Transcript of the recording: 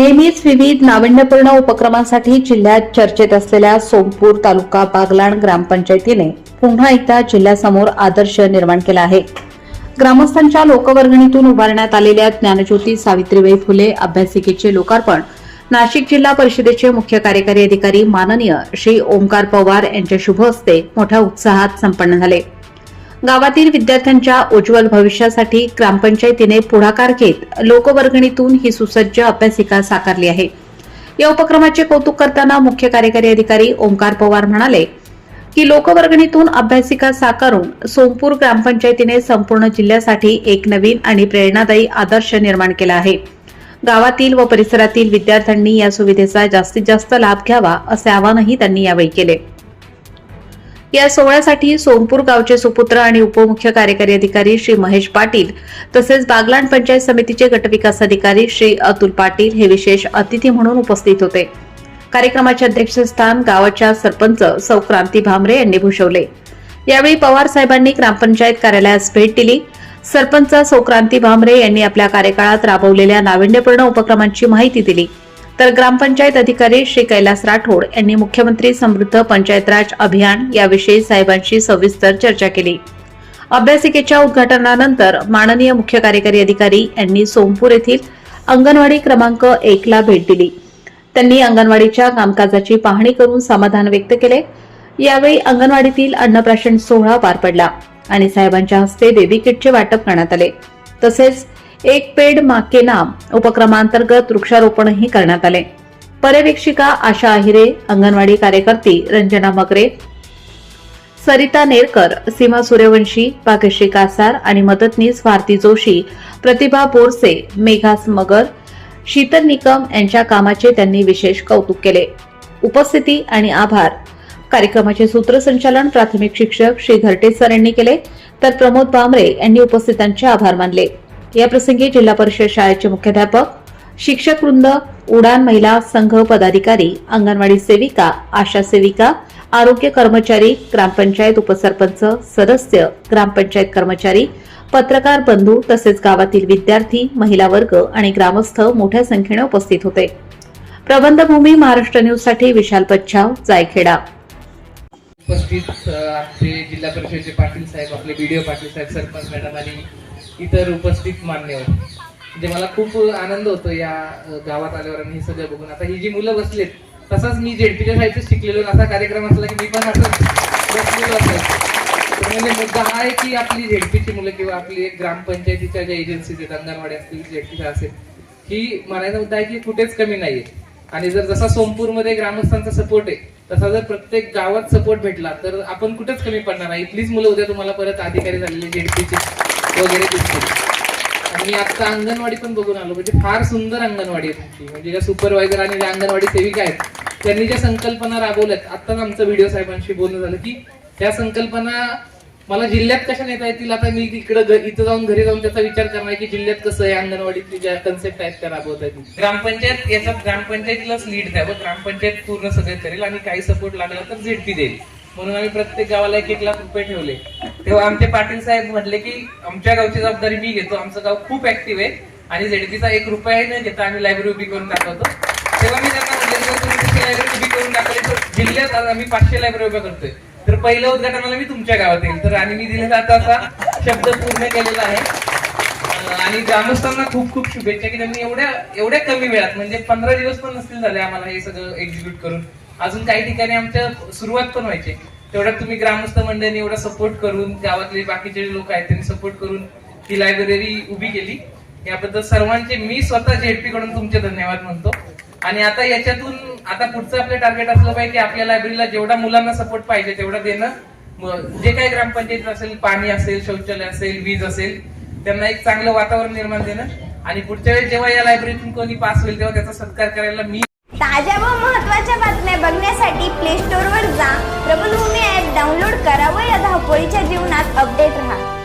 नेहमीच विविध नाविन्यपूर्ण उपक्रमांसाठी जिल्ह्यात चर्चेत असलेल्या सोमपूर तालुका बागलाण ग्रामपंचायतीने पुन्हा एकदा जिल्ह्यासमोर आदर्श निर्माण केला आहे. ग्रामस्थांच्या लोकवर्गणीतून उभारण्यात आलेल्या ज्ञानज्योती सावित्रीबाई फुले अभ्यासिकेचे लोकार्पण नाशिक जिल्हा परिषदेचे मुख्य कार्यकारी अधिकारी माननीय श्री ओमकार पवार यांच्या शुभ हस्ते मोठ्या उत्साहात संपन्न झाले. गावातील विद्यार्थ्यांच्या उज्ज्वल भविष्यासाठी ग्रामपंचायतीने पुढाकार घेत लोकवर्गणीतून ही सुसज्ज अभ्यासिका साकारली आहे. या उपक्रमाचे कौतुक करताना मुख्य कार्यकारी अधिकारी ओमकार पवार म्हणाले की लोकवर्गणीतून अभ्यासिका साकारून सोमपूर ग्रामपंचायतीने संपूर्ण जिल्ह्यासाठी एक नवीन आणि प्रेरणादायी आदर्श निर्माण केला आहे. गावातील व परिसरातील विद्यार्थ्यांनी या सुविधेचा जास्तीत जास्त लाभ घ्यावा असे आवाहनही त्यांनी यावेळी केले. या सोहळ्यासाठी सोमपूर गावचे सुपुत्र आणि उपमुख्य कार्यकारी अधिकारी श्री महेश पाटील तसेच बागलाण पंचायत समितीचे गटविकास अधिकारी श्री अतुल पाटील हे विशेष अतिथी म्हणून उपस्थित होते. कार्यक्रमाचे अध्यक्षस्थान गावाच्या सरपंच सौ क्रांती भामरे यांनी भूषवले. यावेळी पवार साहेबांनी ग्रामपंचायत कार्यालयास भेट दिली. सरपंच सौ क्रांती भामरे यांनी आपल्या कार्यकाळात राबवलेल्या नाविन्यपूर्ण उपक्रमांची माहिती दिली. तर ग्रामपंचायत अधिकारी श्री कैलास राठोड यांनी मुख्यमंत्री समृद्ध पंचायत राज अभियान याविषयी साहेबांशी सविस्तर चर्चा केली. अभ्यासिकेच्या उद्घाटनानंतर माननीय मुख्य कार्यकारी अधिकारी यांनी सोमपूर येथील अंगणवाडी क्रमांक 1 ला भेट दिली. त्यांनी अंगणवाडीच्या कामकाजाची पाहणी करून समाधान व्यक्त केले. यावेळी अंगणवाडीतील अन्नप्राशन सोहळा पार पडला आणि साहेबांच्या हस्ते बेबी किटचे वाटप करण्यात आले. तसेच एक पेड मां के नाम उपक्रमांतर्गत वृक्षारोपणही करण्यात आले. पर्यवेक्षिका आशा आहिरे, अंगणवाडी कार्यकर्ती रंजना मगरे, सरिता नेरकर, सीमा सूर्यवंशी, भाग्यश्री कासार आणि मदतनीस भारती जोशी, प्रतिभा बोरसे, मेघा मगर, शीतल निकम यांच्या कामाचे त्यांनी विशेष कौतुक केले. उपस्थिती आणि आभार. कार्यक्रमाचे सूत्रसंचालन प्राथमिक शिक्षक श्री घरटे सर यांनी केले तर प्रमोद बामरे यांनी उपस्थितांचे आभार मानले. या प्रसंगी जिल्हा परिषद शाळेचे मुख्याध्यापक, शिक्षक वृंद, उडान महिला संघ पदाधिकारी, अंगणवाडी सेविका, आशा सेविका, आरोग्य कर्मचारी, ग्रामपंचायत उपसरपंच, सदस्य, ग्रामपंचायत कर्मचारी, पत्रकार बंधू तसेच गावातील विद्यार्थी, महिला वर्ग आणि ग्रामस्थ मोठ्या संख्येने उपस्थित होते. प्रबंधभूमी महाराष्ट्र न्यूज साठी विशाल पच्छाव, जायखेडा. उपस्थित आपले जिल्हा परिषदेचे पाटील साहेब, आपले बीडीओ पाटील साहेब, सरपंच मॅडम आणि इतर उपस्थित मान्यवर, म्हणजे मला खूप आनंद होतो या गावात आल्यावर आणि हे सगळं बघून. आता ही जी मुलं बसलेत तसाच मी जेडपीच्या शाळेतच शिकलेलो, असा कार्यक्रम असला की मी पण असं बसलेलो असायचो. म्हणजे मुद्दा हा आहे की आपली झेडपीची मुलं किंवा आपली ग्रामपंचायतीच्या ज्या एजन्सीज आहेत, अंगणवाडी असतील, झेडपी असेल, ही म्हणायचा मुद्दा आहे की कुठेच कमी नाहीये. आणि जर जसा सोमपूरमध्ये ग्रामस्थांचा सपोर्ट आहे तसा जर प्रत्येक गावात सपोर्ट भेटला तर आपण कुठेच कमी पडणार नाही. इथलीच मुलं उद्या तुम्हाला परत अधिकारी झालेले जेडपीचे वगैरे दिसतील. आणि आता अंगणवाडी पण बघून आलो, म्हणजे फार सुंदर अंगणवाडी आहे तुमची. म्हणजे ज्या सुपरवायझर आणि ज्या अंगणवाडी सेविका आहेत त्यांनी ज्या संकल्पना राबवल्यात, आत्ताच आमचं व्हिडिओ साहेबांशी बोलणं झालं की त्या संकल्पना मला जिल्ह्यात कशा नेता येतील. आता मी इथं जाऊन घरी जाऊन त्याचा विचार करणार की जिल्ह्यात कसं आहे, अंगणवाडीतली ज्या कन्सेप्ट आहेत त्या राबवता येतील. ग्रामपंचायत याच्यात ग्रामपंचायतीलाच लीड द्यावं, ग्रामपंचायत पूर्ण सगळे करेल आणि काही सपोर्ट लागला तर झेडपी देईल. म्हणून आम्ही प्रत्येक गावाला 1-1 लाख रुपये ठेवले. तेव्हा आमचे पाटील साहेब म्हटले की आमच्या गावची जबाबदारी मी घेतो, आमचं गाव खूप ऍक्टिव्ह आहे आणि झेडपीचा 1 रुपया न घेता आम्ही लायब्ररी उभी करून दाखवतो. तेव्हा मी त्यांना म्हटलं लायब्ररी उभी करून दाखवली तर जिल्ह्यात आज आम्ही 500 लायब्ररी उभ्या करतोय, तर पहिलं उद्घाटनाला मी तुमच्या गावात येईल. तर आणि मी दिलेला आता असा शब्द पूर्ण केलेला आहे. आणि ग्रामस्थांना खूप खूप शुभेच्छा की त्यांनी एवढ्या कमी वेळात, म्हणजे 15 दिवस पण नसतील झाले आम्हाला हे सगळं एक्झिक्यूट करून. अजून काही ठिकाणी आमच्या सुरुवात पण व्हायची, तेवढ्यात तुम्ही ग्रामस्थ मंडळांनी एवढा सपोर्ट करून, गावातले बाकीचे लोक आहेत त्यांनी सपोर्ट करून ही लायब्ररी उभी केली. याबद्दल सर्वांचे मी स्वतः जेडपी कडून तुमचे धन्यवाद म्हणतो. आणि आता याच्यातून आता पुढचं आपलं टार्गेट असलं पाहिजे की आपल्या लायब्ररीला जेवढा मुलांना सपोर्ट पाहिजे तेवढा देणं. जे काही ग्रामपंचायत असेल, पाणी असेल, शौचालय असेल, वीज असेल, त्यांना एक चांगलं वातावरण निर्माण देणं. आणि पुढच्या वेळेस जेव्हा या लायब्ररीतून कोणी पास होईल तेव्हा त्याचा सत्कार करायला मी. ताज्या व महत्त्वाच्या बातम्या बघण्यासाठी प्ले स्टोअरवर जा, प्रबलभूमी ॲप डाउनलोड करा व या धावपळीच्या जीवनात अपडेट राहा.